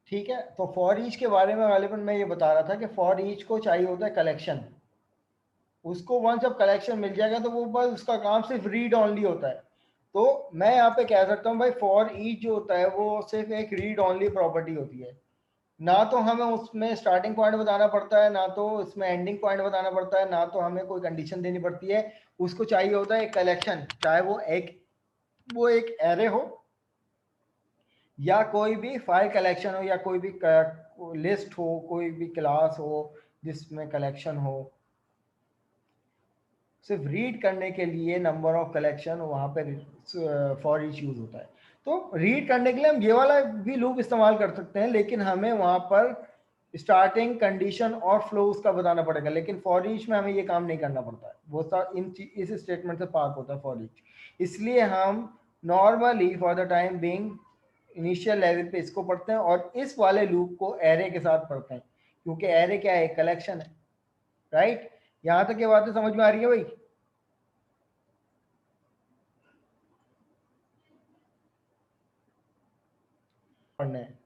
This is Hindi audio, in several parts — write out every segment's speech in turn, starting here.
ठीक है, तो फॉर ईच के बारे में गालिबन मैं ये बता रहा था कि फॉर ईच को चाहिए होता है कलेक्शन। उसको वंस जब कलेक्शन मिल जाएगा तो वो बस उसका काम सिर्फ रीड ऑनली होता है। तो मैं यहाँ पे कह सकता हूँ भाई फॉर ईच जो होता है वो सिर्फ एक रीड ऑनली प्रॉपर्टी होती है। ना तो हमें उसमें स्टार्टिंग पॉइंट बताना पड़ता है, ना तो इसमें एंडिंग पॉइंट बताना पड़ता है, ना तो हमें कोई कंडीशन देनी पड़ती है। उसको चाहिए होता है एक कलेक्शन, चाहे वो एक एरे हो या कोई भी फाइल कलेक्शन हो या कोई भी लिस्ट हो, कोई भी क्लास हो जिसमें कलेक्शन हो। सिर्फ रीड करने के लिए नंबर ऑफ कलेक्शन वहाँ पे फॉर ईच यूज होता है। तो रीड करने के लिए हम ये वाला भी लूप इस्तेमाल कर सकते हैं, लेकिन हमें वहाँ पर स्टार्टिंग कंडीशन और फ्लो उसका बताना पड़ेगा। लेकिन फॉर ईच में हमें ये काम नहीं करना पड़ता है, वो इस स्टेटमेंट से पास होता है फॉर ईच। इसलिए हम normally for the time being initial level पे इसको पढ़ते हैं और इस वाले लूप को एरे के साथ पढ़ते हैं, क्योंकि एरे क्या है, कलेक्शन है। राइट, यहां तक ये बातें समझ में आ रही है भाई? पढ़ना है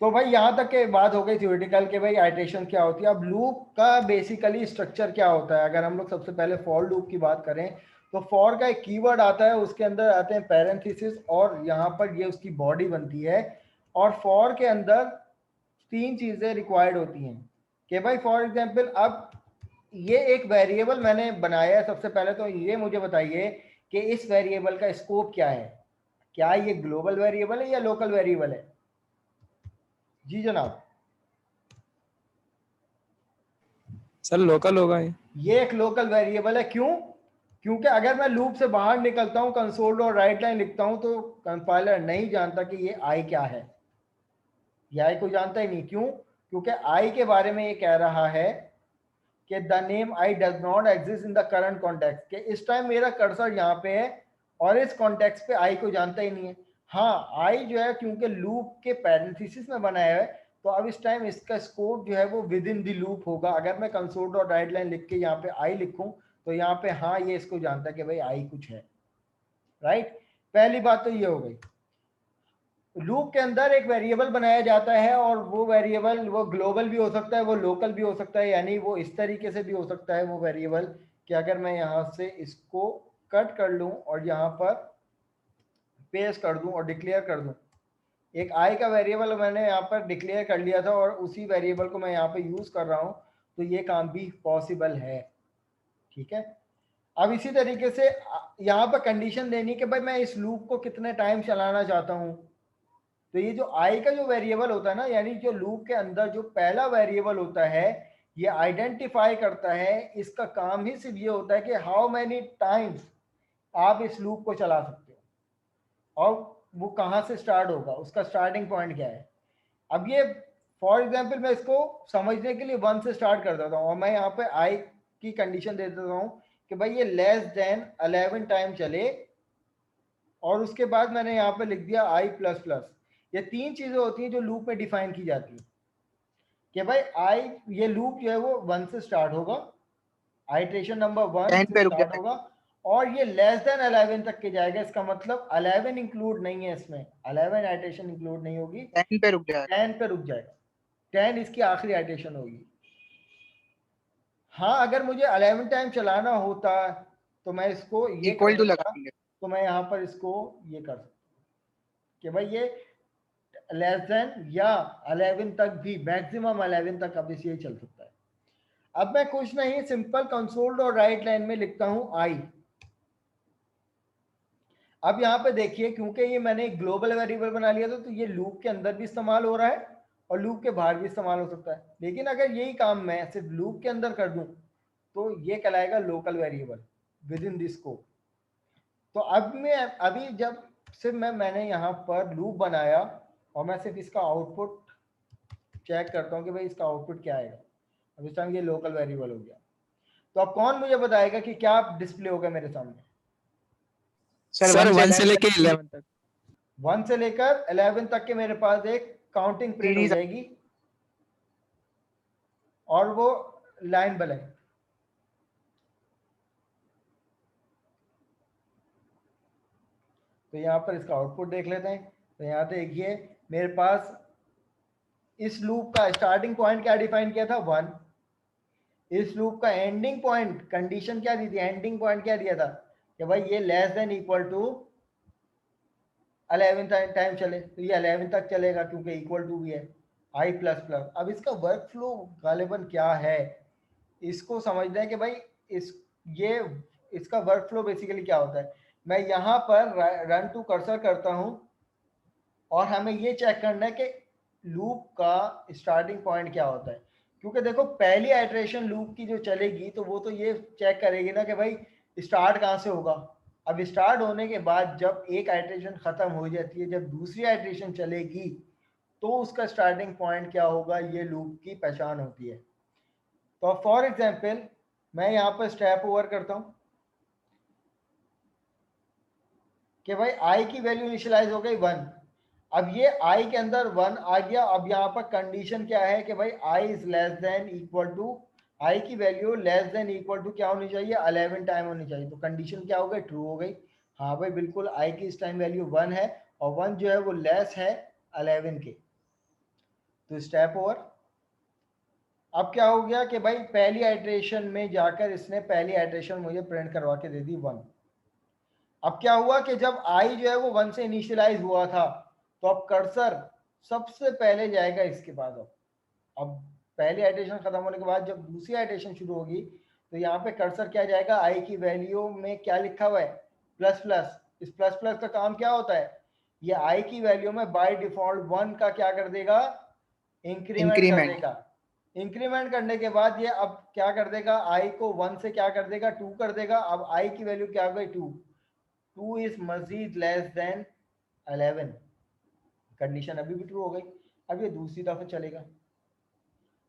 तो भाई यहाँ तक के बात हो गई थ्योरेटिकल के भाई आइटरेशन क्या होती है। अब लूप का बेसिकली स्ट्रक्चर क्या होता है, अगर हम लोग सबसे पहले फॉर लूप की बात करें तो फॉर का एक कीवर्ड आता है, उसके अंदर आते हैं पैरेंथेसिस और यहाँ पर ये उसकी बॉडी बनती है। और फॉर के अंदर तीन चीजें रिक्वायर्ड होती हैं कि भाई फॉर एग्जांपल अब ये एक वेरिएबल मैंने बनाया है। सबसे पहले तो ये मुझे बताइए कि इस वेरिएबल का स्कोप क्या है, क्या ये ग्लोबल वेरिएबल है या लोकल वेरिएबल है? जी जनाब। सर लोकल होगा ये एक लोकल वेरिएबल है। क्यों? क्योंकि अगर मैं लूप से बाहर निकलता हूं, कंसोल और राइट लाइन लिखता हूं, तो कंपाइलर नहीं जानता कि ये आई क्या है। ये आई को जानता ही नहीं। क्यों? क्योंकि आई के बारे में ये कह रहा है कि the name I does not exist in the current context, कि इस टाइम मेरा कर्सर यहाँ पे है और इस कॉन्टेक्स्ट पे आई को जानता ही नहीं है। हाँ, आई जो है क्योंकि लूप के पैरेंथेसिस में बनाया है, तो अब इस टाइम इसका स्कोप जो है वो विद इन दी लूप होगा। अगर मैं कंसोल डॉट राइट लाइन लिख के यहाँ पे आई लिखूं तो यहाँ पे हाँ ये इसको जानता है कि भाई आई कुछ है। राइट, पहली बात तो ये हो गई। लूप के अंदर एक वेरिएबल बनाया जाता है और वो वेरिएबल वो ग्लोबल भी हो सकता है, वो लोकल भी हो सकता है। यानी वो इस तरीके से भी हो सकता है वो वेरिएबल कि अगर मैं यहाँ से इसको कट कर लूँ और यहाँ पर पेस्ट कर दूँ और डिक्लेयर कर दूँ, एक आई का वेरिएबल मैंने यहाँ पर डिक्लेयर कर लिया था और उसी वेरिएबल को मैं यहाँ पे यूज कर रहा हूँ, तो ये काम भी पॉसिबल है। ठीक है, अब इसी तरीके से यहाँ पर कंडीशन देनी कि भाई मैं इस लूप को कितने टाइम चलाना चाहता हूँ। तो ये जो आई का जो वेरिएबल होता है ना, यानी जो लूप के अंदर जो पहला वेरिएबल होता है, ये आइडेंटिफाई करता है। इसका काम ही सिर्फ ये होता है कि हाउ मैनी टाइम्स आप इस लूप को चला सकते हो और वो कहाँ से स्टार्ट होगा, उसका स्टार्टिंग पॉइंट क्या है। अब ये फॉर एग्जाम्पल मैं इसको समझने के लिए 1 से स्टार्ट कर देता हूँ और मैं यहाँ पे आई की कंडीशन दे देता हूँ कि भाई ये लेस देन 11 टाइम चले, और उसके बाद मैंने यहाँ पे लिख दिया आई प्लस प्लस। ये तीन चीजें होती हैं जो लूप में डिफाइन की जाती है कि भाई आई, ये लूप जो है वो 1 से स्टार्ट होगा, आइट्रेशन नंबर 1 10 से पे रुक स्टार्ट जाता है। होगा और ये लेस देन 11 तक के जाएगा। इसका मतलब 11 इंक्लूड नहीं है इसमें, 11 आइट्रेशन इंक्लूड नहीं होगी, 10 पे रुक जाएगा। 10 पे रुक जाएगा। 10 इसकी आखिरी आइट्रेशन होगी। हाँ, अगर मुझे 11 टाइम चलाना होता तो मैं इसको ये इक्वल कर टू सकता, लगाएंगे। तो मैं यहाँ पर इसको ये कर सकता कि भाई ये लेस देन या 11 तक भी, मैक्सिमम 11 तक अब इसे चल सकता है। अब मैं कुछ नहीं, सिंपल कंसोल और राइट लाइन में लिखता हूं आई। अब यहाँ पे देखिए, क्योंकि ये मैंने एक ग्लोबल वेरिएबल बना लिया था, तो ये लूप के अंदर भी इस्तेमाल हो रहा है और लूप के बाहर भी इस्तेमाल हो सकता है। लेकिन अगर यही काम मैं सिर्फ लूप के अंदर कर दूं तो ये कहलाएगा local variable with in this scope. तो अब मैं अभी जब सिर्फ मैंने यहाँ पर लूप बनाया और मैं सिर्फ इसका आउटपुट चेक करता हूँ कि भाई इसका आउटपुट क्या आएगा। अब इस टाइम ये लोकल वेरिएबल हो गया। तो अब कौन मुझे बताएगा कि क्या डिस्प्ले होगा मेरे सामने? सर 1 से लेके 11 तक। 1 से लेकर 11 तक के मेरे पास एक काउंटिंग प्रिंट हो जाएगी और वो लाइन बने। तो यहाँ पर इसका आउटपुट देख लेते हैं। तो यहाँ देखिए मेरे पास इस लूप का स्टार्टिंग पॉइंट क्या डिफाइन किया था 1, इस लूप का एंडिंग पॉइंट कंडीशन क्या दी थी, एंडिंग पॉइंट क्या दिया था कि भाई ये less than equal to 11 time चले, तो ये 11 तक चलेगा क्योंकि इक्वल टू भी है i प्लस प्लस। अब इसका वर्क फ्लो गालिबन क्या है, इसको समझना है कि भाई ये इसका वर्क फ्लो बेसिकली क्या होता है। मैं यहाँ पर रन टू कर्सर करता हूँ और हमें ये चेक करना है कि लूप का स्टार्टिंग पॉइंट क्या होता है, क्योंकि देखो पहली आइटरेशन लूप की जो चलेगी तो वो तो ये चेक करेगी ना कि भाई स्टार्ट कहाँ से होगा। अब स्टार्ट होने के बाद जब एक आइटरेशन खत्म हो जाती है, जब दूसरी आइटरेशन चलेगी तो उसका स्टार्टिंग पॉइंट क्या होगा, ये लूप की पहचान होती है। तो फॉर एग्जाम्पल मैं यहाँ पर स्टेप ओवर करता हूँ कि भाई आई की वैल्यू इनिशियलाइज हो गई 1। अब ये i के अंदर 1 आ गया। अब यहाँ पर कंडीशन क्या है कि भाई i is less than equal to, i की value less than equal to क्या होनी चाहिए, 11 टाइम होनी चाहिए। तो कंडीशन क्या हो गई, ट्रू हो गई। हाँ भाई बिल्कुल i की इस टाइम वैल्यू 1 है और 1 जो है वो लेस है 11 के। तो स्टेप ओवर। अब क्या हो गया कि भाई पहली आइटरेशन में जाकर इसने पहली आइटरेशन मुझे प्रिंट करवा के दे दी 1। अब क्या हुआ कि जब i जो है वो 1 से इनिशियलाइज हुआ था तो अब कर्सर सबसे पहले जाएगा इसके बाद। अब पहली आइटरेशन खत्म होने के बाद जब दूसरी आइटरेशन शुरू होगी तो यहाँ पे कर्सर क्या जाएगा, i की वैल्यू में क्या लिखा हुआ है, प्लस प्लस। इस प्लस प्लस का काम क्या होता है, ये i की वैल्यू में बाय डिफॉल्ट 1 का क्या कर देगा, इंक्रीमेंट कर देगा। इंक्रीमेंट करने के बाद ये अब क्या कर देगा, i को 1 से क्या कर देगा, 2 कर देगा। अब i की वैल्यू क्या हो गई 2 इज मजीद लेस देन 11। कंडीशन अभी भी ट्रू हो गई। अब ये दूसरी दफा चलेगा।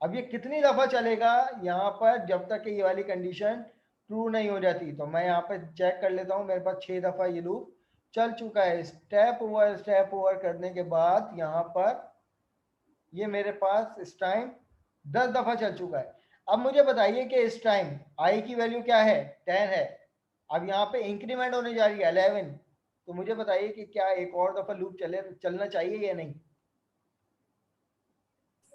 अब ये कितनी दफा चलेगा यहाँ पर, जब तक ये वाली कंडीशन ट्रू नहीं हो जाती। तो मैं यहाँ पर चेक कर लेता हूँ, मेरे पास 6 दफा ये लूप चल चुका है। स्टेप ओवर करने के बाद यहाँ पर ये मेरे पास इस टाइम 10 दफा चल चुका है। अब मुझे बताइए कि इस टाइम आई की वैल्यू क्या है, 10 है। अब यहाँ पे इंक्रीमेंट होने जा रही है 11। तो मुझे बताइए कि क्या एक और दफा लूप चलना चाहिए या नहीं।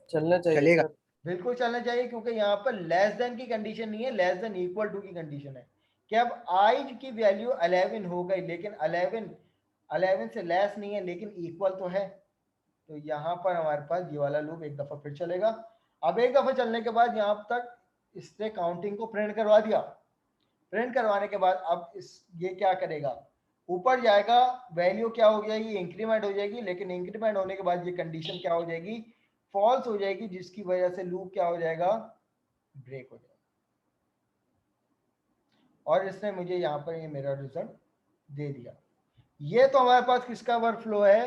चलना चाहिए चलेगा। सर। बिल्कुल चलना चाहिए, क्योंकि यहाँ पर लेस देन की कंडीशन नहीं है, लेस देन इक्वल टू की कंडीशन है कि अब आई की वैल्यू 11 हो गई, लेकिन 11 से लेस नहीं है, लेकिन इक्वल तो है। तो यहाँ पर हमारे पास ये वाला लूप एक दफा फिर चलेगा। अब एक दफा चलने के बाद यहाँ तक इसने काउंटिंग को प्रिंट करवा दिया। प्रिंट करवाने के बाद अब ये क्या करेगा, ऊपर जाएगा, वैल्यू क्या हो जाएगी, इंक्रीमेंट हो जाएगी। लेकिन इंक्रीमेंट होने के बाद ये कंडीशन क्या हो जाएगी, फॉल्स हो जाएगी, जिसकी वजह से लूप क्या हो जाएगा, ब्रेक हो जाएगा। और इसने मुझे यहाँ पर ये मेरा रिजल्ट दे दिया। ये तो हमारे पास किसका वर्क फ्लो है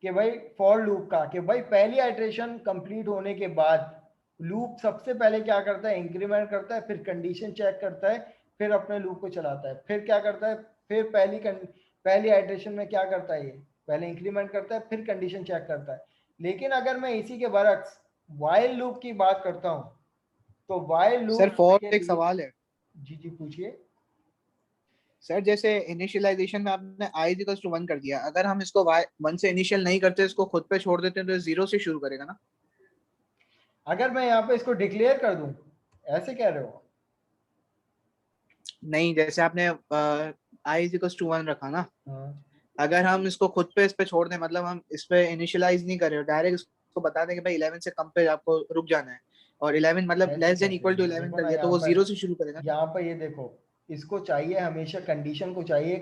कि भाई फॉर लूप का, कि भाई पहली आइटरेशन कंप्लीट होने के बाद लूप सबसे पहले क्या करता है, इंक्रीमेंट करता है, फिर कंडीशन चेक करता है, फिर अपने लूप को चलाता है। फिर क्या करता है, फिर पहली आइटरेशन में क्या करता है, ये पहले इंक्रीमेंट करता है, फिर कंडीशन चेक करता है। लेकिन अगर मैं इसी के बरक्स वाइल लूप की बात करता हूँ तो वाइल लूप सर फॉर एक सवाल है। जी जी पूछिए। सर जैसे इनिशियलाइजेशन में आपने i इक्वल्स टू 1 कर दिया, अगर हम इसको 1 से इनिशियल नहीं करते, इसको खुद पे छोड़ देते हैं, तो 0 से शुरू करेगा ना। अगर मैं यहाँ पे इसको डिक्लेयर कर दूं, ऐसे कह रहे हो। नहीं, जैसे आपने i इक्वल्स टू 1 रखा ना, हाँ। अगर हम इसको खुद पे इस पे छोड़ दें, मतलब हम इस पे इनिशियलाइज नहीं कर रहे हो, डायरेक्ट इसको बता दें कि भाई 11 से कम पे आपको रुक जाना है, और 11 मतलब ऐसे लेस देन कैसे, इक्वल टू 11 देखो कर ना दिया, तो यहाँ वो पर, 0 से शुरू करेगा ना। यहाँ पर ये देखो, इसको चाहिए हमेशा कंडीशन को चाहिए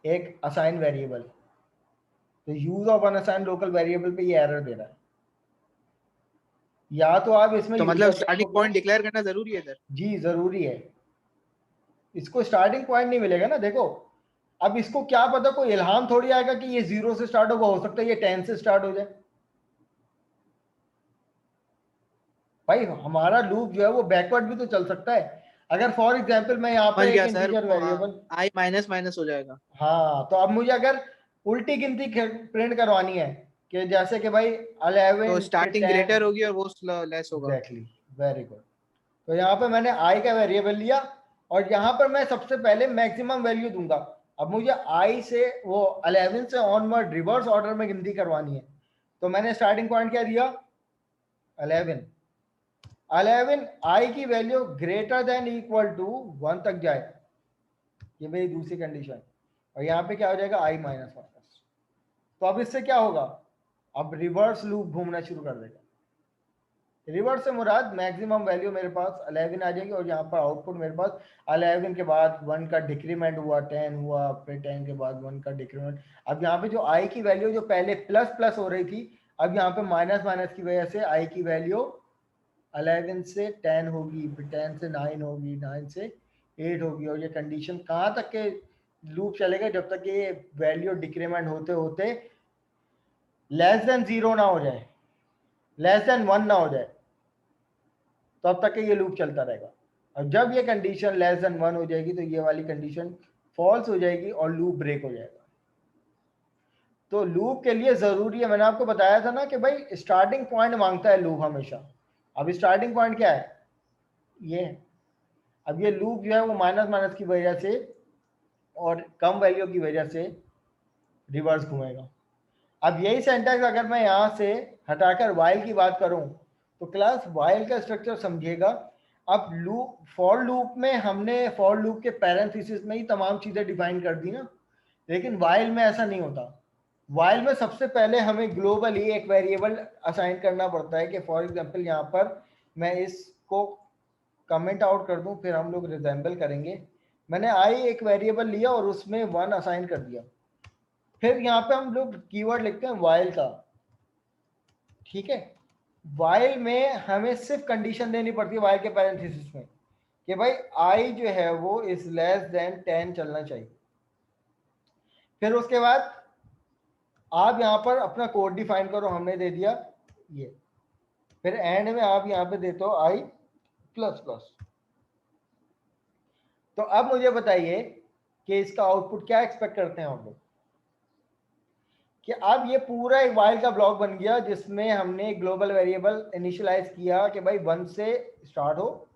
एक असाइन वेरिएबल। तो use of unassign local variable पे ये एरर दे रहा है। या तो आप इसमें तो मतलब यूजर स्टार्टिंग पॉइंट डिक्लेयर करना जरूरी है इधर। जी जरूरी है। इसको स्टार्टिंग पॉइंट नहीं मिलेगा ना, देखो अब इसको क्या पता, कोई इल्हाम थोड़ी आएगा कि ये 0 से स्टार्ट होगा, हो सकता है ये 10 से स्टार्ट हो जाए। भाई हमारा लूप जो है वो बैकवर्ड भी तो चल सकता है। अगर फॉर एग्जांपल मैं यहाँ समझ पर एक गया सर, इंटीजर वो वेरिएबल, i माइनस माइनस हो जाएगा। हाँ तो अब मुझे अगर उल्टी गिनती प्रिंट करवानी है कि जैसे कि भाई 11 तो से स्टार्टिंग 10। ग्रेटर होगी और वो लेस होगा। Exactly, very good. तो यहाँ पे मैंने आई का वेरिएबल लिया और यहाँ पर मैं सबसे पहले मैक्सिमम वैल्यू दूंगा। अब मुझे आई से वो 11 से ऑनवर्ड रिवर्स ऑर्डर में गिनती करवानी है, तो मैंने स्टार्टिंग पॉइंट क्या दिया, 11। 11 आई की value greater than equal to 1 तक जाए, ये मेरी दूसरी कंडीशन। और यहाँ पे क्या हो जाएगा, आई माइनस माइनस। तो अब इससे क्या होगा, अब रिवर्स लूप घूमना शुरू कर देगा। रिवर्स से मुराद मैक्सिमम वैल्यू मेरे पास 11 आ जाएगी, और यहाँ पर आउटपुट मेरे पास 11 के बाद 1 का डिक्रीमेंट हुआ, 10 हुआ, फिर 10 के बाद 1 का डिक्रीमेंट। अब यहाँ पे जो आई की वैल्यू जो पहले प्लस प्लस हो रही थी, अब यहाँ पे माइनस माइनस की वजह से आई की वैल्यू 11 से 10 होगी, फिर 10 से 9 होगी, 9 से 8 होगी। और ये कंडीशन कहाँ तक के लूप चलेगा, जब तक ये वैल्यू डिक्रीमेंट होते होते लेस देन 0 ना हो जाए, लेस देन 1 ना हो जाए, तब तक ये लूप चलता रहेगा। और जब ये कंडीशन लेस देन 1 हो जाएगी तो ये वाली कंडीशन फॉल्स हो जाएगी और लूप ब्रेक हो जाएगा। तो लूप के लिए जरूरी है, मैंने आपको बताया था ना कि भाई स्टार्टिंग पॉइंट मांगता है लूप हमेशा। अब स्टार्टिंग पॉइंट क्या है, ये। अब ये लूप जो है वो माइनस माइनस की वजह से और कम वैल्यू की वजह से रिवर्स घूमेगा। अब यही सेंटेंस अगर मैं यहाँ से हटाकर वाइल की बात करूँ, तो क्लास वाइल का स्ट्रक्चर समझिएगा। अब लूप, फॉर लूप में हमने फॉर लूप के पैरेंथेसिस में ही तमाम चीज़ें डिफाइन कर दी ना, लेकिन वाइल में ऐसा नहीं होता। वाइल में सबसे पहले हमें ग्लोबली एक वेरिएबल असाइन करना पड़ता है कि फॉर एग्जांपल यहाँ पर मैं इसको कमेंट आउट कर दूं, फिर हम लोग रिजेंबल करेंगे। मैंने आई एक वेरिएबल लिया और उसमें 1 असाइन कर दिया, फिर यहाँ पे हम लोग कीवर्ड लिखते हैं वाइल का, ठीक है। वाइल में हमें सिर्फ कंडीशन देनी पड़ती है वाइल के पैरेंथेसिस में कि भाई आई जो है वो इज लेस देन 10 चलना चाहिए। फिर उसके बाद आप यहाँ पर अपना कोड डिफाइन करो, हमने दे दिया ये। फिर एंड में आप यहाँ पे देते हो आई प्लस प्लस। तो अब मुझे बताइए कि इसका आउटपुट क्या एक्सपेक्ट करते हैं हम लोग, कि अब ये पूरा एक वाइल का ब्लॉक बन गया जिसमें हमने ग्लोबल वेरिएबल इनिशियलाइज किया कि भाई 1 से स्टार्ट हो।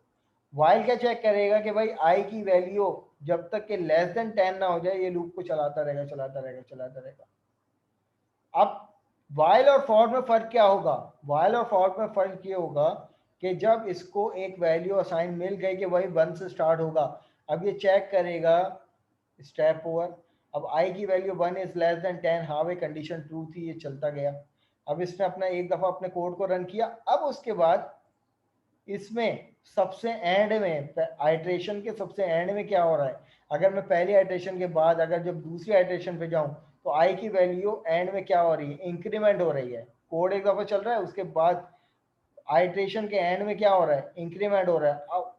वाइल क्या चेक करेगा कि भाई आई की वैल्यू जब तक के लेस देन 10 ना हो जाए ये लूप को चलाता रहेगा, चलाता रहेगा, चलाता रहेगा। अब वाइल और फॉर में फर्क क्या होगा, वाइल और फॉर में फर्क ये होगा कि जब इसको एक वैल्यू असाइन मिल गई कि भाई 1 से स्टार्ट होगा, अब ये चेक करेगा स्टेप ओवर। अब आई की वैल्यू 1 इज लेस देन 10, हाँ भाई कंडीशन ट्रू थी, ये चलता गया। अब इसने अपना एक दफा अपने कोड को रन किया। अब उसके बाद इसमें सबसे एंड में, आइट्रेशन के सबसे एंड में क्या हो रहा है, अगर मैं पहली आइट्रेशन के बाद अगर जब दूसरी आइट्रेशन पे जाऊं तो आई की वैल्यू एंड में क्या हो रही है, इंक्रीमेंट हो रही है। कोड एक दफा चल रहा है, उसके बाद आइट्रेशन के एंड में क्या हो रहा है, इंक्रीमेंट हो रहा है। अब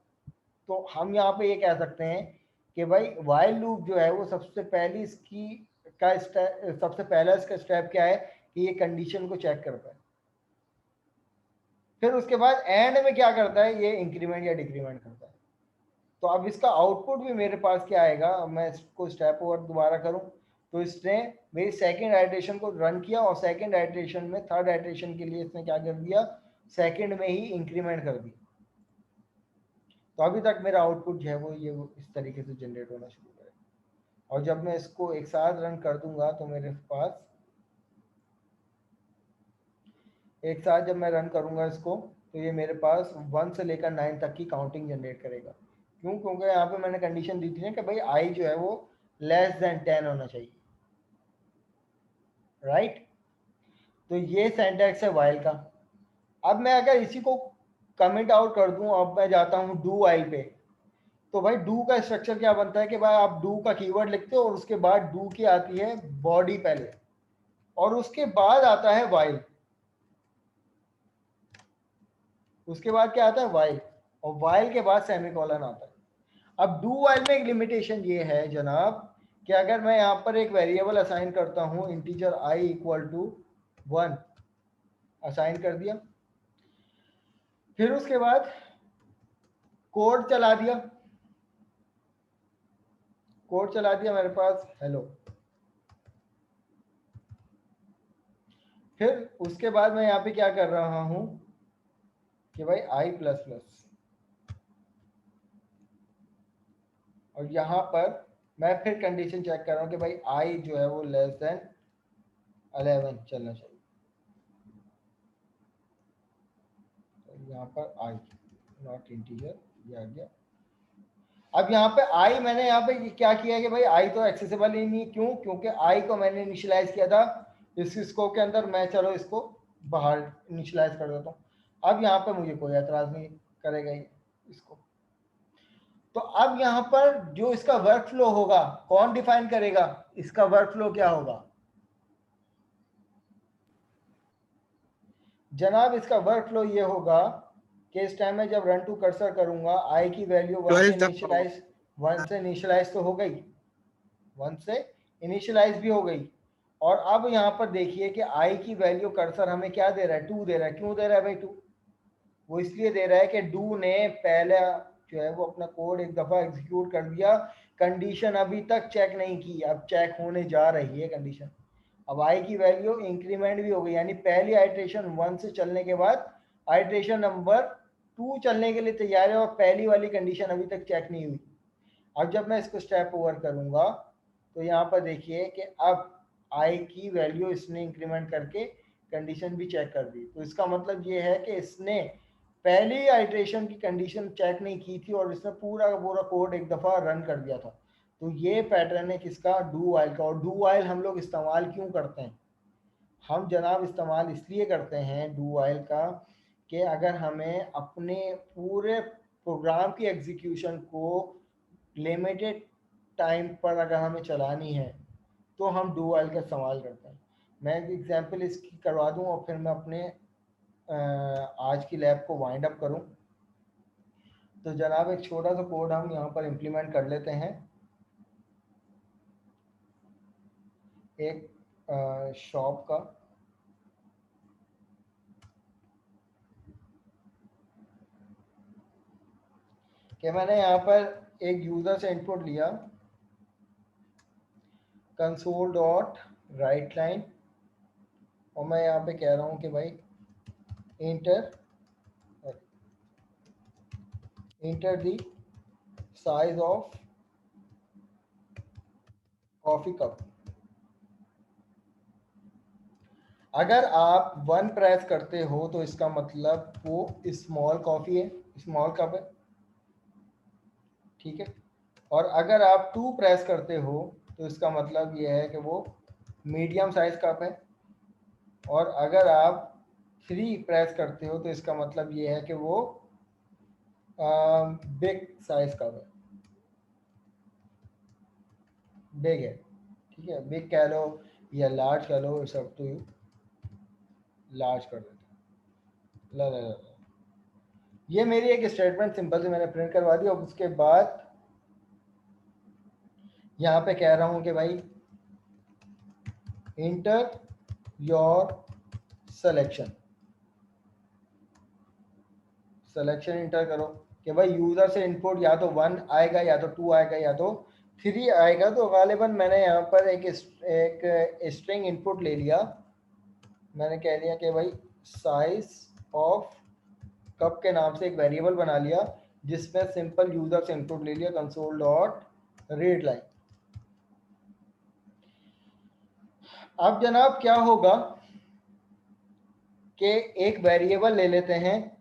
तो हम यहाँ पे ये कह सकते हैं कि भाई वाइल लूप जो है वो सबसे पहली इसकी का सबसे पहला इसका स्टेप क्या है कि ये कंडीशन को चेक करता है। फिर उसके बाद एंड में क्या करता है, ये इंक्रीमेंट या डिक्रीमेंट करता है। तो अब इसका आउटपुट भी मेरे पास क्या आएगा, मैं इसको स्टेप ओवर दोबारा करूं तो इसने मेरी सेकंड आइट्रेशन को रन किया और सेकंड आइट्रेशन में थर्ड आइट्रेशन के लिए इसने क्या कर दिया, सेकंड में ही इंक्रीमेंट कर दी। तो अभी तक मेरा आउटपुट जो है वो ये इस तरीके से जनरेट होना शुरू करेगा। और जब मैं इसको एक साथ रन कर दूंगा तो मेरे पास एक साथ जब मैं रन करूंगा इसको तो ये मेरे पास 1 से लेकर 9 तक की काउंटिंग जनरेट करेगा। क्यों, क्योंकि यहाँ पे मैंने कंडीशन दी थी ना कि भाई आई जो है वो लेस देन 10 होना चाहिए, राइट। तो ये सिंटैक्स है वाइल का। अब मैं अगर इसी को कमेंट आउट कर दूं, अब मैं जाता हूं डू वाइल पे, तो भाई डू का स्ट्रक्चर क्या बनता है कि भाई आप डू का कीवर्ड लिखते हो और उसके बाद डू की आती है बॉडी पहले और उसके बाद आता है वाइल, उसके बाद क्या आता है वाइल, और वाइल के बाद सेमीकोलन आता है। अब डू वाइल में एक लिमिटेशन ये है जनाब कि अगर मैं यहाँ पर एक वेरिएबल असाइन करता हूँ integer I equal to 1 assign कर दिया, फिर उसके बाद कोड चला दिया, मेरे पास हेलो। फिर उसके बाद मैं यहाँ पे क्या कर रहा हूँ कि भाई आई प्लस प्लस, और यहाँ पर मैं फिर कंडीशन चेक कर रहा हूँ कि भाई आई जो है वो लेस देन 11 चलना चाहिए। तो यहाँ पर आई नॉट इंटीजर ये आ गया। अब यहाँ पे आई मैंने यहाँ पे क्या किया कि भाई आई तो एक्सेसिबल ही नहीं, क्यों? क्योंकि आई को मैंने इनिशियलाइज किया था इस स्कोप के अंदर, मैं चलो इसको बाहर इनिशियलाइज कर देता हूँ। अब यहाँ पे मुझे कोई एतराज नहीं करेगा ये इसको। तो अब यहाँ पर जो इसका वर्क फ्लो होगा कौन डिफाइन करेगा? इसका वर्क फ्लो क्या होगा जनाब? इसका वर्क फ्लो ये होगा कि इस टाइम में जब रन टू कर्सर करूंगा आई की वैल्यू 1 से इनिशियलाइज तो हो गई, 1 से इनिशियलाइज भी हो गई। और अब यहाँ पर देखिए कि आई की वैल्यू कर्सर हमें क्या दे रहा है? 2 दे रहा है। क्यों दे रहा है भाई 2? वो इसलिए दे रहा है कि डू ने पहले जो है वो अपना कोड एक दफा एग्जीक्यूट कर दिया, कंडीशन अभी तक चेक नहीं की, अब चेक होने जा रही है कंडीशन। अब आई की वैल्यू इंक्रीमेंट भी हो गई, यानी पहली आइट्रेशन 1 से चलने के बाद आइट्रेशन नंबर 2 चलने के लिए तैयार है, और पहली वाली कंडीशन अभी तक चेक नहीं हुई। अब जब मैं इसको स्टेप ओवर करूंगा तो यहाँ पर देखिए कि अब आई की वैल्यू इसने इंक्रीमेंट करके कंडीशन भी चेक कर दी। तो इसका मतलब ये है कि इसने पहली आइट्रेशन की कंडीशन चेक नहीं की थी और इसने पूरा का पूरा कोड एक दफ़ा रन कर दिया था। तो ये पैटर्न है किसका? डू वाइल का। और डू वाइल हम लोग इस्तेमाल क्यों करते हैं? हम जनाब इस्तेमाल इसलिए करते हैं डू वाइल का कि अगर हमें अपने पूरे प्रोग्राम की एग्जीक्यूशन को लिमिटेड टाइम पर अगर हमें चलानी है तो हम डू वाइल का इस्तेमाल करते हैं। मैं एक एग्जांपल इसकी करवा दूं और फिर मैं अपने आज की लैब को वाइंड अप करूं। तो जनाब एक छोटा सा कोड हम यहाँ पर इम्प्लीमेंट कर लेते हैं। एक शॉप का कि मैंने यहाँ पर एक यूज़र से इनपुट लिया कंसोल डॉट राइट लाइन, और मैं यहाँ पे कह रहा हूँ कि भाई inter the size of coffee cup. अगर आप 1 प्रेस करते हो तो इसका मतलब वो स्मॉल कॉफ़ी है, स्मॉल कप है, ठीक है। और अगर आप 2 प्रेस करते हो तो इसका मतलब ये है कि वो मीडियम साइज कप है। और अगर आप 3 प्रेस करते हो तो इसका मतलब ये है कि वो बिग साइज कप है, बिग है, ठीक है। बिग कह लो या लार्ज कह लो, it's up to you. Large कर देते हैं। ला ला ला ला। ये मेरी एक स्टेटमेंट सिंपल से मैंने प्रिंट करवा दी। और उसके बाद यहाँ पे कह रहा हूँ कि भाई इंटर योर सिलेक्शन इंटर करो कि भाई यूजर से इनपुट या तो 1 आएगा या तो 2 आएगा या तो 3 आएगा। तो गालिबन मैंने यहाँ पर एक स्ट्रिंग इनपुट ले लिया। मैंने कह दिया कि भाई साइज ऑफ कप के नाम से एक वेरिएबल बना लिया जिसमें सिंपल यूजर से इनपुट ले लिया कंसोल डॉट रीड लाइन। अब जनाब क्या होगा कि एक वेरिएबल ले लेते हैं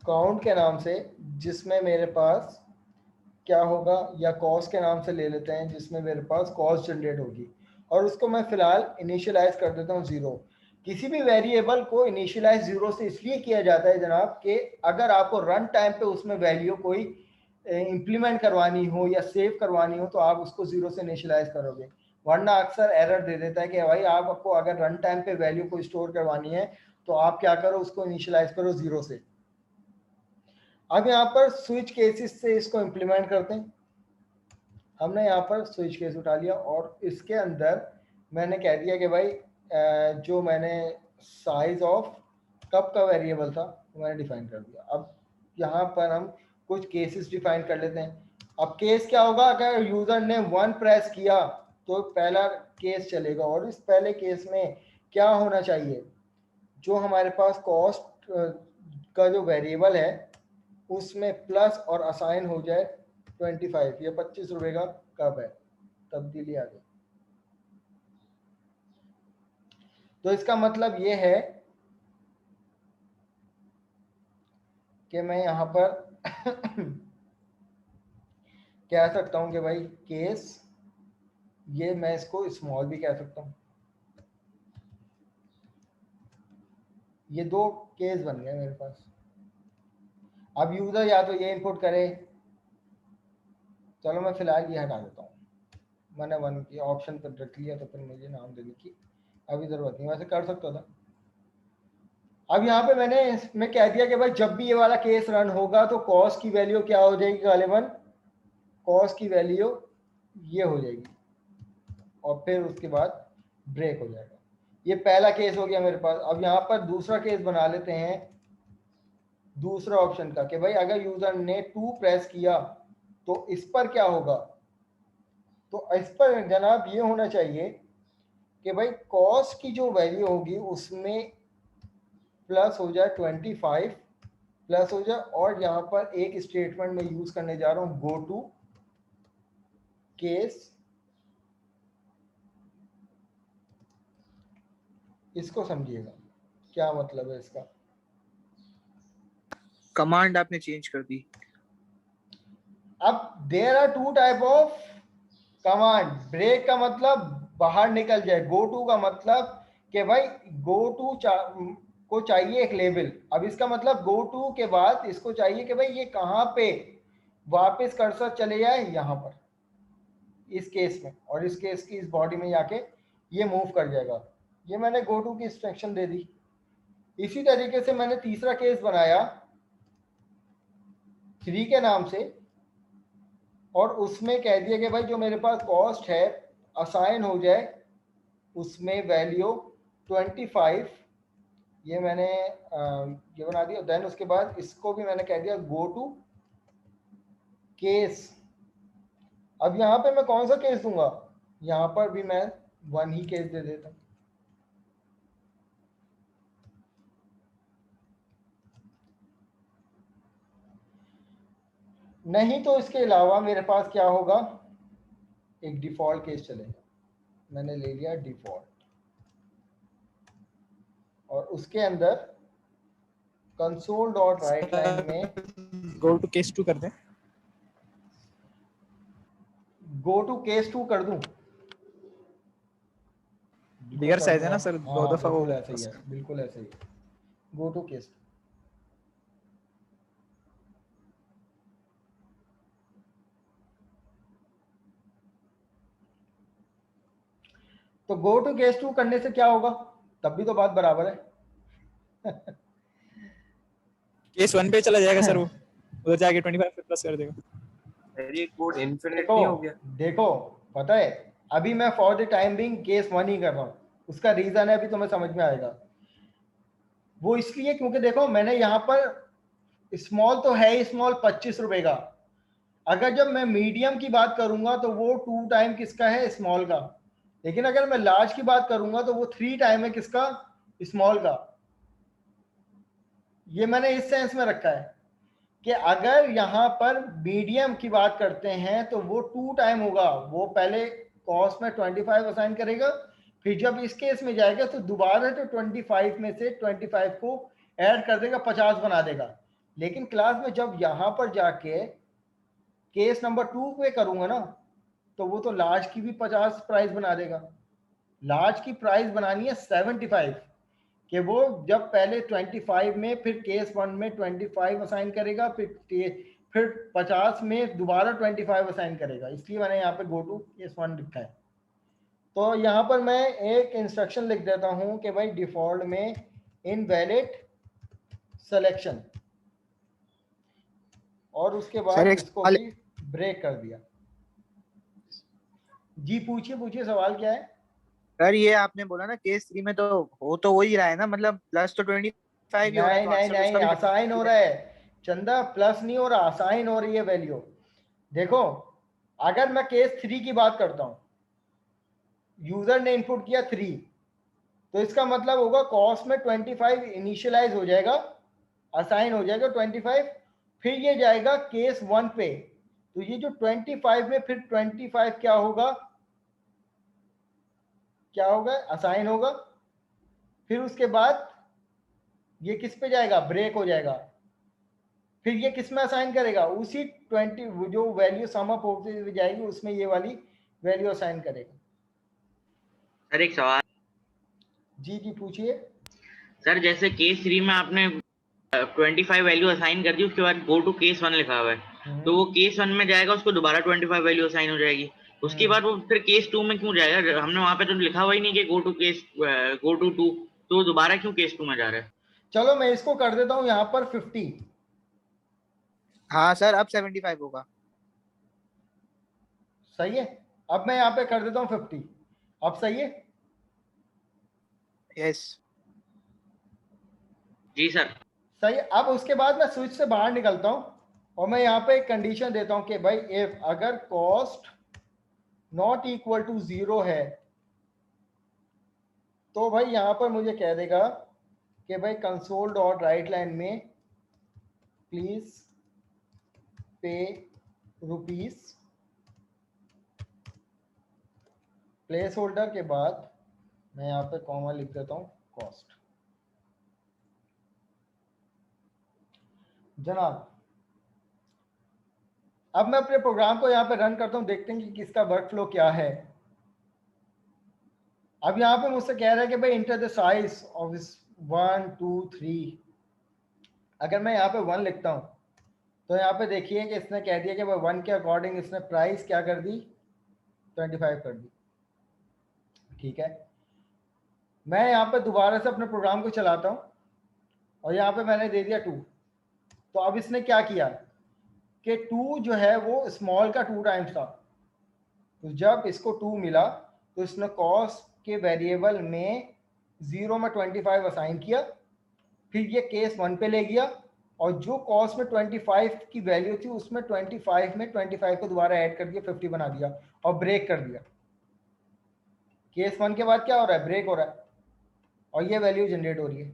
काउंट के नाम से, जिसमें मेरे पास क्या होगा, या कॉस्ट के नाम से ले लेते हैं जिसमें मेरे पास कॉस्ट जनरेट होगी। और उसको मैं फिलहाल इनिशियलाइज कर देता हूँ 0। किसी भी वेरिएबल को इनिशियलाइज 0 से इसलिए किया जाता है जनाब कि अगर आपको रन टाइम पे उसमें वैल्यू कोई इंप्लीमेंट करवानी हो या सेव करवानी हो तो आप उसको 0 से इनिशियलाइज करोगे, वरना अक्सर एरर दे देता है कि भाई आपको अगर रन टाइम पे वैल्यू को स्टोर करवानी है तो आप क्या करो, उसको इनिशियलाइज करो 0 से। अब यहाँ पर स्विच केसेस से इसको इम्प्लीमेंट करते हैं। हमने यहाँ पर स्विच केस उठा लिया और इसके अंदर मैंने कह दिया कि भाई जो मैंने साइज ऑफ कप का वेरिएबल था वो मैंने डिफाइन कर दिया। अब यहाँ पर हम कुछ केसेस डिफाइन कर लेते हैं। अब केस क्या होगा, अगर यूजर ने 1 प्रेस किया तो पहला केस चलेगा। और इस पहले केस में क्या होना चाहिए, जो हमारे पास कॉस्ट का जो वेरिएबल है उसमें प्लस और असाइन हो जाए 25, ये 25 रुपए का कप है, तब्दीली आ गई। तो इसका मतलब ये है कि मैं यहां पर कह सकता हूं कि भाई केस, ये मैं इसको स्मॉल भी कह सकता हूं। ये दो केस बन गए मेरे पास। अब यूजर या तो ये इनपुट करे, चलो मैं फिलहाल ये हटा देता हूँ, मैंने 1 की ऑप्शन पर रख लिया तो फिर मुझे नाम देने की अभी जरूरत नहीं, वैसे कर सकता था। अब यहाँ पे मैंने इसमें कह दिया कि भाई जब भी ये वाला केस रन होगा तो कॉस की वैल्यू क्या हो जाएगी, गालिबन कॉस की वैल्यू ये हो जाएगी और फिर उसके बाद ब्रेक हो जाएगा। ये पहला केस हो गया मेरे पास। अब यहाँ पर दूसरा केस बना लेते हैं दूसरा ऑप्शन का, कि भाई अगर यूजर ने 2 प्रेस किया तो इस पर क्या होगा। तो इस पर जनाब ये होना चाहिए कि भाई कॉस की जो वैल्यू होगी उसमें प्लस हो जाए 25 प्लस हो जाए, और यहाँ पर एक स्टेटमेंट में यूज करने जा रहा हूं, गो टू केस। इसको समझिएगा क्या मतलब है इसका। कमांड आपने चेंज कर दी। अब there are 2 type of command. Break का मतलब बाहर निकल जाए, गो टू का मतलब कि भाई गो टू को चाहिए एक लेबल। अब इसका मतलब गो टू के बाद इसको चाहिए कि भाई ये कहाँ पे वापस कर्सर चले जाए, यहाँ पर इस केस में, और इस केस की इस बॉडी में जाके ये मूव कर जाएगा। ये मैंने गो टू की इंस्ट्रक्शन दे दी। इसी तरीके से मैंने तीसरा केस बनाया 3 के नाम से, और उसमें कह दिया कि भाई जो मेरे पास कॉस्ट है असाइन हो जाए उसमें वैल्यू 25, ये मैंने ये बना दिया। देन उसके बाद इसको भी मैंने कह दिया गो टू केस। अब यहाँ पे मैं कौन सा केस दूंगा, यहाँ पर भी मैं 1 ही केस दे देता हूँ। नहीं तो इसके अलावा मेरे पास क्या होगा, एक डिफॉल्ट केस चलेगा। मैंने ले लिया डिफॉल्ट, और उसके अंदर कंसोल डॉट राइट लाइन में गो टू केस 2 कर दें। गो टू केस 2 कर दूं। बिगर साइज है ना सर, हाँ, दो दफा वो बिल्कुल ऐसा ही है, बिल्कुल ऐसा ही है। Go to case. तो गो टू केस 2 करने से क्या होगा, तब भी तो बात बराबर है। केस 1 पे चला जाएगा सर, वो उधर जाके 25 प्लस कर देगा। ये कोड इनफिनिट नहीं हो गया। देखो पता है, अभी मैं for the time being case 1 ही कर रहा हूँ। उसका रीजन है, अभी तुम्हें समझ में आएगा। वो इसलिए क्योंकि देखो मैंने यहाँ पर स्मॉल तो है ही, स्मॉल 25 रुपए का। अगर जब मैं मीडियम की बात करूंगा तो वो 2 टाइम किसका है, स्मॉल का। लेकिन अगर मैं लार्ज की बात करूंगा तो वो 3 टाइम है किसका, स्मॉल का। ये मैंने इस सेंस में रखा है कि अगर यहाँ पर मीडियम की बात करते हैं तो वो 2 टाइम होगा। वो पहले कॉस्ट में 25 असाइन करेगा, फिर जब इस केस में जाएगा तो दोबारा तो 25 में से 25 को ऐड कर देगा, 50 बना देगा। लेकिन क्लास में जब यहाँ पर जाके केस नंबर 2 पे करूंगा ना, तो वो तो लार्ज की भी 50 प्राइस बना देगा। लार्ज की प्राइस बनानी है 75, कि वो जब पहले 25 में, फिर केस 1 में 25 असाइन करेगा, फिर 50 में दोबारा 25 असाइन करेगा। इसलिए मैंने यहाँ पे गो टू केस 1 लिखा है। तो यहाँ पर मैं एक इंस्ट्रक्शन लिख देता हूँ कि भाई डिफॉल्ट में इनवैलिड सिलेक्शन, और उसके बाद इसको भी ब्रेक कर दिया। जी पूछिए पूछिए, सवाल क्या है सर? ये आपने बोला ना केस 3 में तो हो तो वही रहा है ना, मतलब प्लस तो 25 ही हो रहा है, नहीं तो नहीं आंसर तो उसका नहीं, भी असाइन हो रहा है चंदा, प्लस नहीं हो रहा, असाइन हो रही है वैल्यू। देखो अगर मैं केस 3 की बात करता हूं, यूजर ने इनपुट किया 3, तो इसका मतलब होगा कॉस्ट में 25 इनिशियलाइज हो जाएगा, असाइन हो जाएगा 25, फिर ये जाएगा केस 1 पे, तो ये जो 25 में फिर 25 क्या होगा, असाइन होगा, फिर उसके बाद ये किस पे जाएगा, ब्रेक हो जाएगा, फिर ये किस में असाइन करेगा, उसी 20 जो वैल्यू सम अप होती जाएगी उसमें ये वाली वैल्यू असाइन करेगा। सर एक सवाल। जी जी पूछिए। सर जैसे केस 3 में आपने 25 वैल्यू असाइन कर दी, उसके बाद गो टू केस 1 लिखा हुआ है, तो वो केस 1 में जाएगा, उसको दोबारा 25 वैल्यू असाइन हो जाएगी, उसके बाद वो फिर केस 2 में क्यों जाएगा? हमने वहां पे तो लिखा हुआ ही नहीं कि गो टू 2, तो दोबारा क्यों केस 2 में जा रहा है? चलो मैं इसको कर देता हूँ यहाँ पर 50। हाँ सर, अब 75 होगा। सही है, अब मैं यहाँ पे कर देता हूँ 50, अब सही है। यस जी सर। सही है। अब उसके बाद मैं स्विच से बाहर निकलता हूँ और मैं यहाँ पे एक कंडीशन देता हूँ कि भाई इफ अगर कॉस्ट नॉट इक्वल टू 0 है, तो भाई यहाँ पर मुझे कह देगा कि भाई कंसोल डॉट राइट लाइन में please pay rupees, place holder के बाद मैं यहाँ पे कॉमा लिख देता हूँ कॉस्ट। जनाब अब मैं अपने प्रोग्राम को यहाँ पे रन करता हूँ, देखते हैं कि किसका वर्क फ्लो क्या है। अब यहाँ पे मुझसे कह रहा है कि भाई इंटर द साइज ऑफ 1 2 3। अगर मैं यहाँ पे 1 लिखता हूँ तो यहाँ पे देखिए कि इसने कह दिया कि भाई 1 के अकॉर्डिंग इसने प्राइस क्या कर दी, 25 कर दी। ठीक है, मैं यहाँ पे दोबारा से अपने प्रोग्राम को चलाता हूँ और यहाँ पे मैंने दे दिया 2। तो अब इसने क्या किया कि 2 जो है वो स्मॉल का 2 टाइम्स था, तो जब इसको 2 मिला तो इसने कॉस्ट के वेरिएबल में 0 में 25 असाइन किया, फिर ये केस 1 पे ले गया और जो कॉस्ट में 25 की वैल्यू थी उसमें 25 में 25 को दोबारा ऐड कर दिया, 50 बना दिया और ब्रेक कर दिया। केस 1 के बाद क्या हो रहा है, ब्रेक हो रहा है और ये वैल्यू जनरेट हो रही है।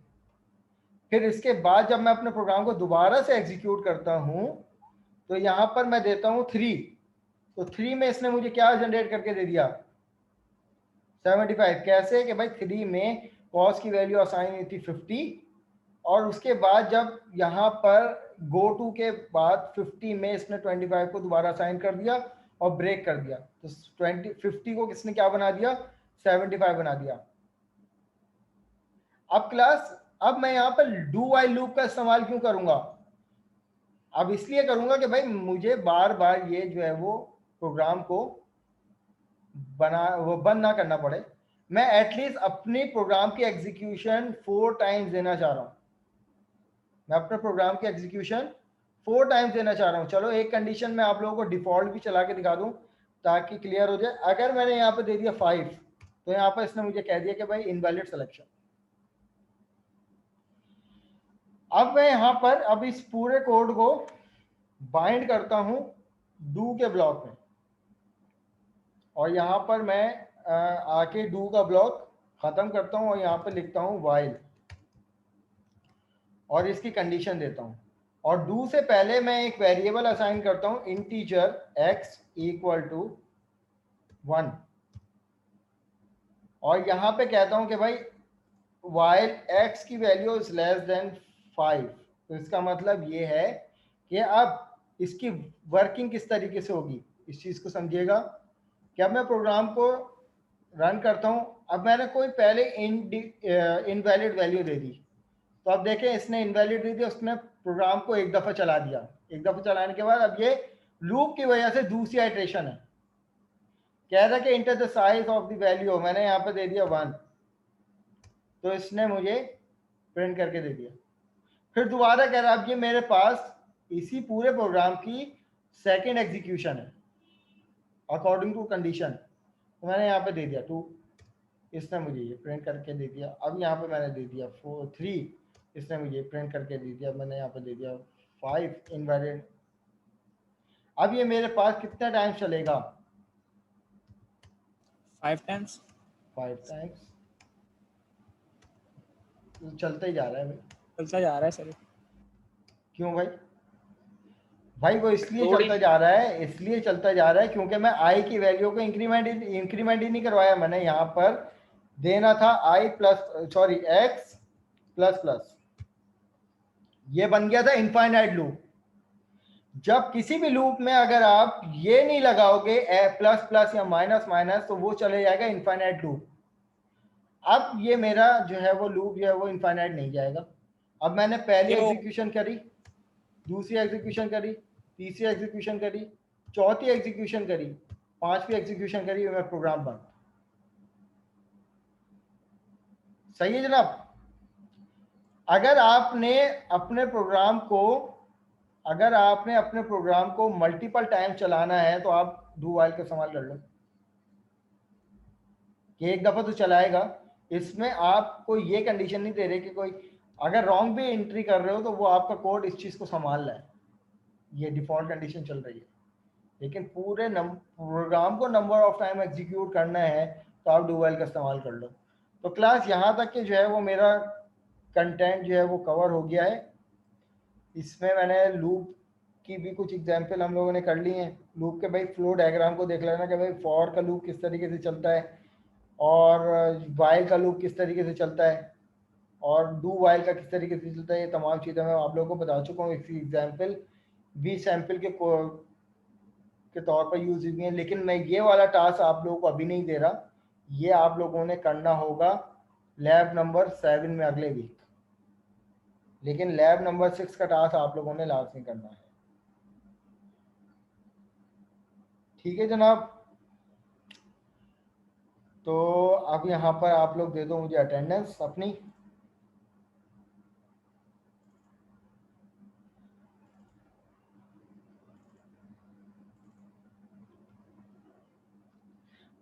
फिर इसके बाद जब मैं अपने प्रोग्राम को दोबारा से एग्जीक्यूट करता हूं तो यहां पर मैं देता हूं 3, तो 3 में इसने मुझे क्या जनरेट करके दे दिया, 75। कैसे कि भाई 3 में कॉस्ट की वैल्यू असाइन हुई थी 50 और उसके बाद जब यहाँ पर गो टू के बाद 50 में इसने 25 को दोबारा असाइन कर दिया और ब्रेक कर दिया, तो 50 को किसने क्या बना दिया, 75 बना दिया। अब मैं यहाँ पर डू व्हाइल लूप का इस्तेमाल क्यों करूंगा, अब इसलिए करूंगा कि भाई मुझे बार बार ये जो है वो प्रोग्राम को बंद ना करना पड़े। मैं एटलीस्ट अपनी प्रोग्राम की एग्जीक्यूशन 4 टाइम्स देना चाह रहा हूं, मैं अपने प्रोग्राम की एग्जीक्यूशन 4 टाइम्स देना चाह रहा हूं। चलो एक कंडीशन में आप लोगों को डिफॉल्ट भी चला के दिखा दूं ताकि क्लियर हो जाए। अगर मैंने यहाँ पे दे दिया 5 तो यहाँ पर इसने मुझे कह दिया कि भाई इनवैलिड सिलेक्शन। अब मैं यहाँ पर अब इस पूरे कोड को बाइंड करता हूं डू के ब्लॉक में और यहाँ पर मैं आके डू का ब्लॉक खत्म करता हूं और यहाँ पर लिखता हूं व्हाइल और इसकी कंडीशन देता हूं और डू से पहले मैं एक वेरिएबल असाइन करता हूं इंटीजर x इक्वल टू 1 और यहाँ पे कहता हूं कि भाई while x की वैल्यू इज लेस देन 5। तो इसका मतलब ये है कि अब इसकी वर्किंग किस तरीके से होगी, इस चीज को समझिएगा कि अब मैं प्रोग्राम को रन करता हूं। अब मैंने कोई पहले इनवैलिड वैल्यू दे दी, तो अब देखें इसने इनवैलिड दे दिया, उसने प्रोग्राम को एक दफा चला दिया, एक दफा चलाने के बाद अब ये लूप की वजह से दूसरी आइट्रेशन है, कह रहा है कि enter the size of the value, मैंने यहाँ पे दे दिया 1 तो इसने मुझे प्रिंट करके दे दिया। फिर दोबारा कह रहा है अब ये मेरे पास इसी पूरे प्रोग्राम की सेकेंड एग्जीक्यूशन है अकॉर्डिंग टू कंडीशन, तो मैंने यहाँ पे दे दिया 2, इसने मुझे ये प्रिंट करके दे दिया। अब यहाँ पे मैंने दे दिया 3, इसने मुझे प्रिंट करके दे दिया। मैंने यहाँ पे दे दिया 5 इनवैलिड। अब ये मेरे पास कितना टाइम चलेगा, 5 टाइम्स 5 टाइम्स चलता ही जा रहा है भाई। चलता जा रहा है सर। क्यों भाई? भाई वो इसलिए थोड़ी चलता जा रहा है, इसलिए चलता जा रहा है क्योंकि मैं आई की वैल्यू को इंक्रीमेंट ही नहीं करवाया। मैंने यहाँ पर देना था I plus sorry x plus plus, ये बन गया था इनफाइनाइट लूप। जब किसी भी लूप में अगर आप ये नहीं लगाओगे प्लस प्लस या माइनस माइनस, तो वो चले जाएगा इनफाइनाइट लूप। अब ये मेरा जो है वो लूप जो है वो इनफाइनाइट नहीं जाएगा। अब मैंने पहली एग्जीक्यूशन करी, दूसरी एग्जीक्यूशन करी, तीसरी एग्जीक्यूशन करी, चौथी एग्जीक्यूशन करी, पांचवी एग्जीक्यूशन करी, मैं प्रोग्राम बंद। सही है जनाब? अगर आपने अपने प्रोग्राम को मल्टीपल टाइम चलाना है तो आप डू व्हाइल का इस्तेमाल कर लो कि एक दफा तो चलाएगा। इसमें आपको ये कंडीशन नहीं दे रहे कि कोई अगर रॉन्ग भी एंट्री कर रहे हो तो वो आपका कोड इस चीज को संभाल रहा है, ये डिफॉल्ट कंडीशन चल रही है। लेकिन पूरे प्रोग्राम को नंबर ऑफ टाइम एग्जीक्यूट करना है तो आप डू व्हाइल का इस्तेमाल कर लो। तो क्लास यहाँ तक कि जो है वो मेरा कंटेंट जो है वो कवर हो गया है। इसमें मैंने लूप की भी कुछ एग्जांपल हम लोगों ने कर लिए हैं। लूप के भाई फ्लो डायग्राम को देख लेना कि भाई फॉर का लूप किस तरीके से चलता है और वाइल का लूप किस तरीके से चलता है और डू वाइल का किस तरीके से चलता है। ये तमाम चीज़ें मैं आप लोगों को बता चुका हूँ। इसी एग्जाम्पल भी सैम्पल के तौर पर यूज हुई है। लेकिन मैं ये वाला टास्क आप लोगों को अभी नहीं दे रहा, ये आप लोगों ने करना होगा लैब नंबर 7 में अगले वीक। लेकिन लैब नंबर 6 का टास्क आप लोगों ने लास्ट में करना है। ठीक है जनाब? तो अब यहाँ पर आप लोग दे दो मुझे अटेंडेंस अपनी।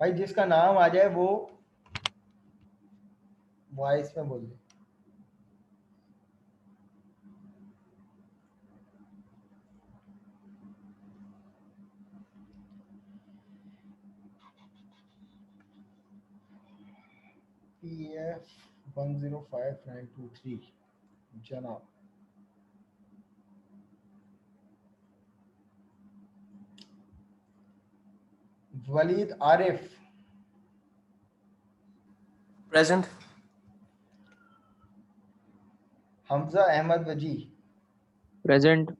भाई जिसका नाम आ जाए वो वॉइस में बोल दे। PF 105923 जनाब। वलीद आरिफ प्रेजेंट। हमजा अहमद वजी प्रेजेंट।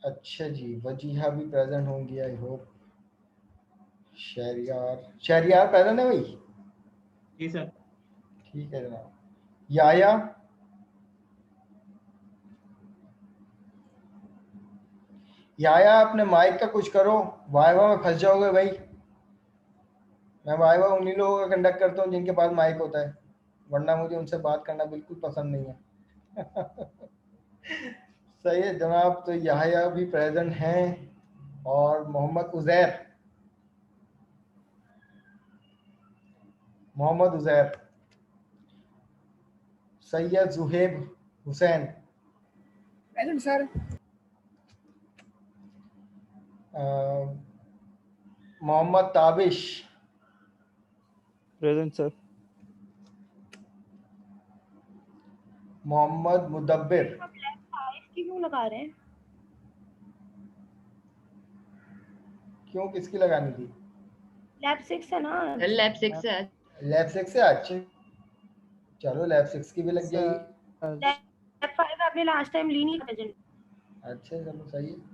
अच्छा जी, वजीहा भी प्रेजेंट होंगी आई होप। शहरियार प्रेजेंट है भाई? जी सर। ठीक है जनाब। याया अपने माइक का कुछ करो, वाइवा में फंस जाओगे भाई। मैं वाइवा उन्हीं लोगों का कंडक्ट करता हूँ जिनके पास माइक होता है, वरना मुझे उनसे बात करना बिल्कुल पसंद नहीं है। सही है जनाब। तो याया भी प्रेजेंट हैं और Mohammad Uzair, Syed Juhaib Hussain, present sir. Mohammad Tabish, present sir. Mohammad Mudabbir. क्यों लगा रहे हैं? क्यों, किसकी लगानी थी? लैब 6 है ना? लैब 6 है। लैब 6 से अच्छे, चलो लैब 6 की भी लग जाएगी। लैब 5 आपने लास्ट टाइम ली नहीं प्रेजेंट। अच्छा चलो सही है।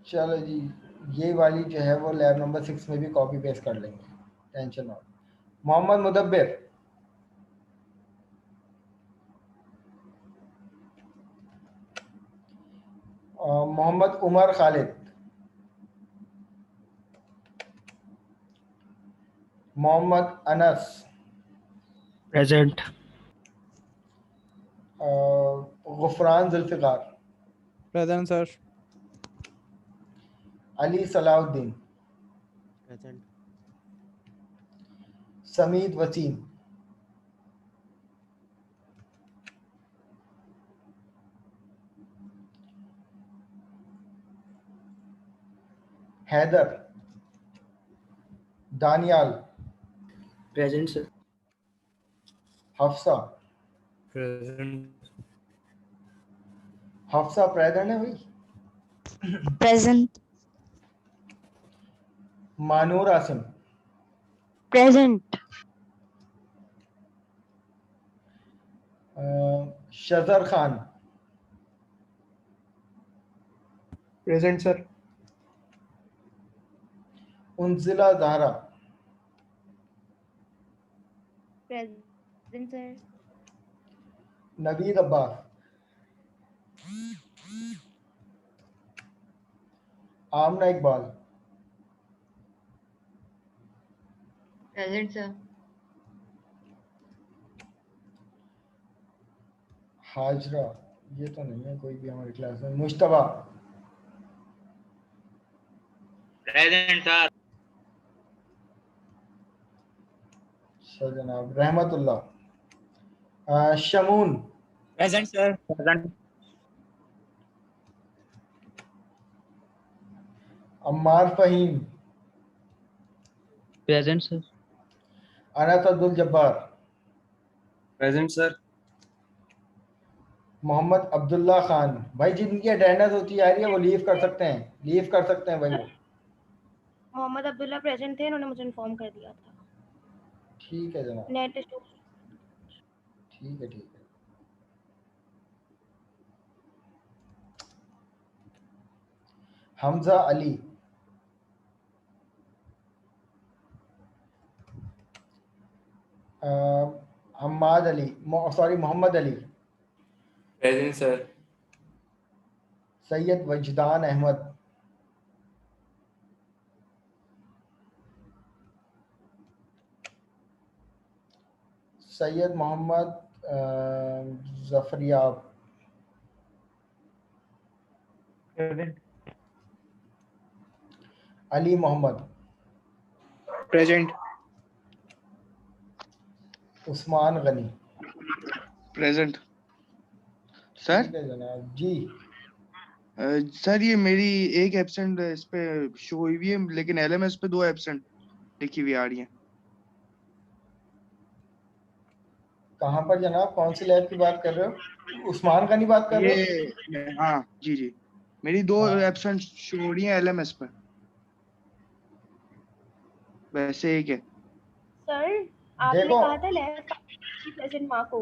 चलो जी, ये वाली जो है वो लैब नंबर 6 में भी कॉपी पेस्ट कर लेंगे, टेंशन ना। Mohammad Mudabbir, Mohammad Umar Khalid, Mohammad Anas, present. Gufran Zulfiqar, present sir. Ali Salauddin, present. Sameed Waseem, Haider, Daniyal, present sir. Hafsa, present. Hafsa present है भाई। Present. Manoor Asim, Present. Shajar Khan, present sir. Unzila Zahra, Present sir. Naveed Abbas, Amna Iqbal, Present sir. Hajra, ये तो नहीं है कोई भी हमारी क्लास में। Mushtaba, present sir. अच्छा जनाब। Rahmatullah, Shamoon, present sir. Present. Ammar Faheem, present sir. Anas Abdul Jabbar, present sir. Mohammad Abdullah Khan. भाई जिनकी अटेंडेंस होती आ रही है वो लीव कर सकते हैं, लीव कर सकते हैं भाई वो। मोहम्मद अब्दुल्ला प्रेजेंट थे, उन्होंने मुझे इन्फॉर्म कर दिया था। ठीक है जनाब, नेट इशू। ठीक है ठीक है। Hamza Ali, Ammad Ali, sorry Mohammad Ali, present sir. Syed Wajdan Ahmed, Syed Mohammad Zafriyab, present. Ali Mohammad, present. Usman Ghani. Present sir. ठीक है जनाब जी। सर ये मेरी एक एब्सेंट इस पे शो हुई हुई है, लेकिन एलएमएस पे 2 एब्सेंट लिखी हुई आ रही है। कहाँ पर जनाब, कौन सी लैब की बात कर रहे हो? उस्मान गनी बात कर रहे हो? ये हाँ जी जी, मेरी 2 हाँ। एब्सेंट शो हो रही है एलएमएस पे, वैसे एक है। सर आपने देखो कहा था लेफ्ट प्रेजेंट मार्क हो